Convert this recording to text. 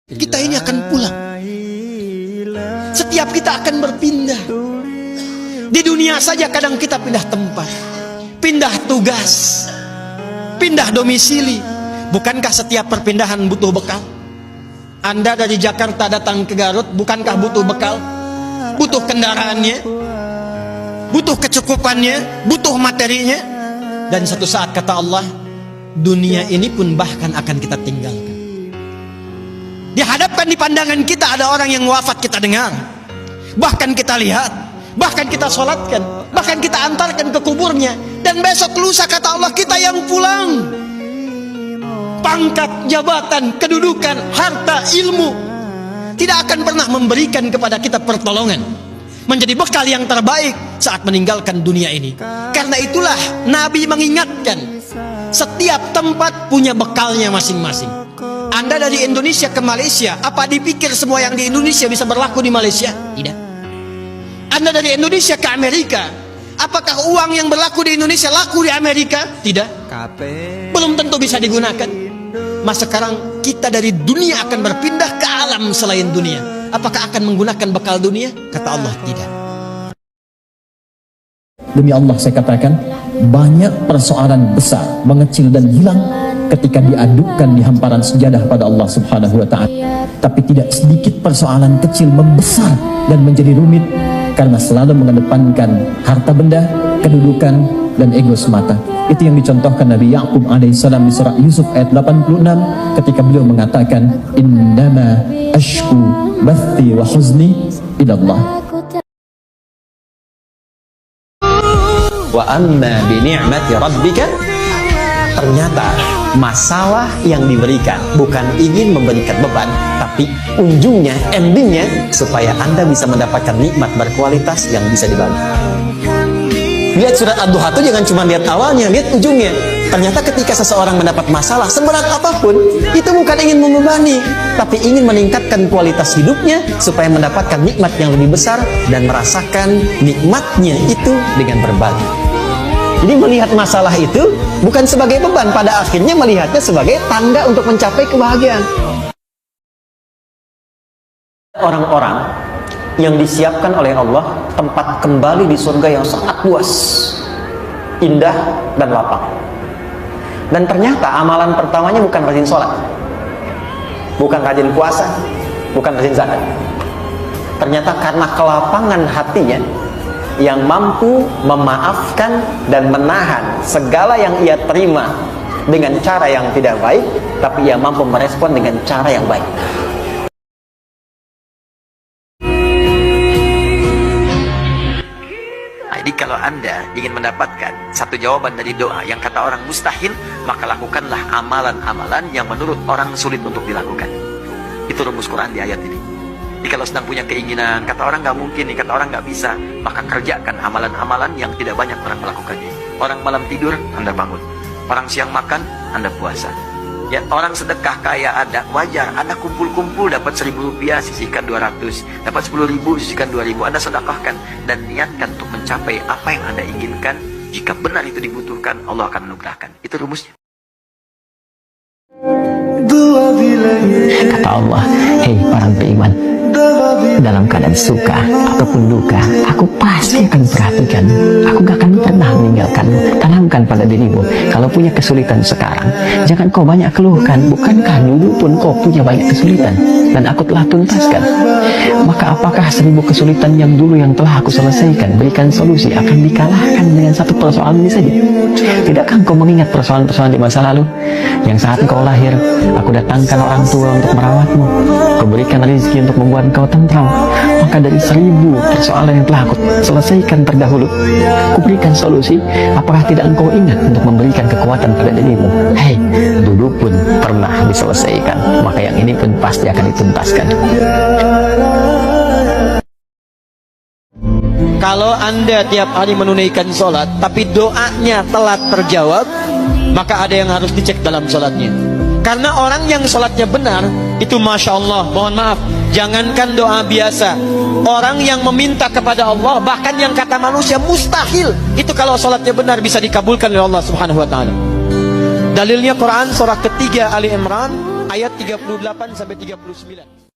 Kita ini akan pulang. Setiap kita akan berpindah. Di dunia saja kadang kita pindah tempat, pindah tugas, pindah domisili. Bukankah setiap perpindahan butuh bekal? Anda dari Jakarta datang ke Garut, bukankah butuh bekal? Butuh kendaraannya, butuh kecukupannya, butuh materinya. Dan satu saat kata Allah, dunia ini pun bahkan akan kita tinggalkan. Dihadapkan di pandangan kita ada orang yang wafat, kita dengar, bahkan kita lihat, bahkan kita sholatkan, bahkan kita antarkan ke kuburnya. Dan besok lusa kata Allah kita yang pulang. Pangkat, jabatan, kedudukan, harta, ilmu tidak akan pernah memberikan kepada kita pertolongan, menjadi bekal yang terbaik saat meninggalkan dunia ini. Karena itulah Nabi mengingatkan, setiap tempat punya bekalnya masing-masing. Anda dari Indonesia ke Malaysia, apa dipikir semua yang di Indonesia bisa berlaku di Malaysia? Tidak. Anda dari Indonesia ke Amerika, apakah uang yang berlaku di Indonesia laku di Amerika? Tidak. Belum tentu bisa digunakan. Mas sekarang kita dari dunia akan berpindah ke alam selain dunia. Apakah akan menggunakan bekal dunia? Kata Allah, tidak. Demi Allah saya katakan, banyak persoalan besar mengecil dan hilang ketika diadukkan di hamparan sejadah pada Allah Subhanahu wa taala. Tapi tidak sedikit persoalan kecil membesar dan menjadi rumit karena selalu mengedepankan harta benda, kedudukan dan ego semata. Itu yang dicontohkan Nabi Ya'qub alaihissalam di surah Yusuf ayat 86 ketika beliau mengatakan, innama ashku bathi wa huzni ilallah wa amma bi ni'mati rabbika. Ternyata masalah yang diberikan bukan ingin memberikan beban, tapi ujungnya, endingnya supaya Anda bisa mendapatkan nikmat berkualitas yang bisa dibagi. Lihat surat Ad-Duha itu jangan cuma lihat awalnya, lihat ujungnya. Ternyata ketika seseorang mendapat masalah seberat apapun, itu bukan ingin membebani, tapi ingin meningkatkan kualitas hidupnya supaya mendapatkan nikmat yang lebih besar dan merasakan nikmatnya itu dengan berbagi. Jadi melihat masalah itu bukan sebagai beban, pada akhirnya melihatnya sebagai tangga untuk mencapai kebahagiaan. Orang-orang yang disiapkan oleh Allah tempat kembali di surga yang sangat luas, indah dan lapang. Dan ternyata amalan pertamanya bukan rajin sholat, bukan rajin puasa, bukan rajin zakat. Ternyata karena kelapangan hatinya yang mampu memaafkan dan menahan segala yang ia terima dengan cara yang tidak baik, tapi ia mampu merespon dengan cara yang baik. Jadi kalau Anda ingin mendapatkan satu jawaban dari doa yang kata orang mustahil, maka lakukanlah amalan-amalan yang menurut orang sulit untuk dilakukan. Itu rumus Quran di ayat ini. Jadi kalau sedang punya keinginan, kata orang nggak mungkin nih, kata orang nggak bisa, maka kerjakan amalan-amalan yang tidak banyak orang melakukannya. Orang malam tidur, Anda bangun. Orang siang makan, Anda puasa. Ya, orang sedekah kaya ada, wajar. Anda kumpul-kumpul dapat 1.000 rupiah, sisihkan 200, dapat 10.000, sisihkan 2.000, Anda sedekahkan dan niatkan untuk mencapai apa yang Anda inginkan. Jika benar itu dibutuhkan, Allah akan anugerahkan. Itu rumusnya. Kata Allah, hei para beriman, dalam keadaan suka ataupun duka, aku pasti akan perhatikan. Aku gak akan pernah meninggalkanmu. Tanamkan pada dirimu, kalau punya kesulitan sekarang, jangan kau banyak keluhkan. Bukankah dulu pun kau punya banyak kesulitan dan aku telah tuntaskan? Maka apakah 1.000 kesulitan yang dulu yang telah aku selesaikan, berikan solusi, akan dikalahkan dengan satu persoalan ini saja? Tidakkah kau mengingat persoalan-persoalan di masa lalu? Yang saat kau lahir, aku datangkan orang tua untuk merawatmu, aku berikan rezeki untuk membuat kau tentram. Maka dari 1.000 persoalan yang telah aku selesaikan terdahulu, aku berikan solusi. Apakah tidak engkau ingat untuk memberikan kekuatan pada dirimu? Hei, dulu pun pernah diselesaikan, maka yang ini pun pasti akan dituntaskan. Kalau Anda tiap hari menunaikan sholat, tapi doanya telat terjawab, maka ada yang harus dicek dalam sholatnya. Karena orang yang sholatnya benar, itu Masya Allah, mohon maaf, jangankan doa biasa, orang yang meminta kepada Allah, bahkan yang kata manusia mustahil, itu kalau sholatnya benar bisa dikabulkan oleh Allah Subhanahu wa ta'ala. Dalilnya Quran surah ketiga Ali Imran ayat 38 sampai 39.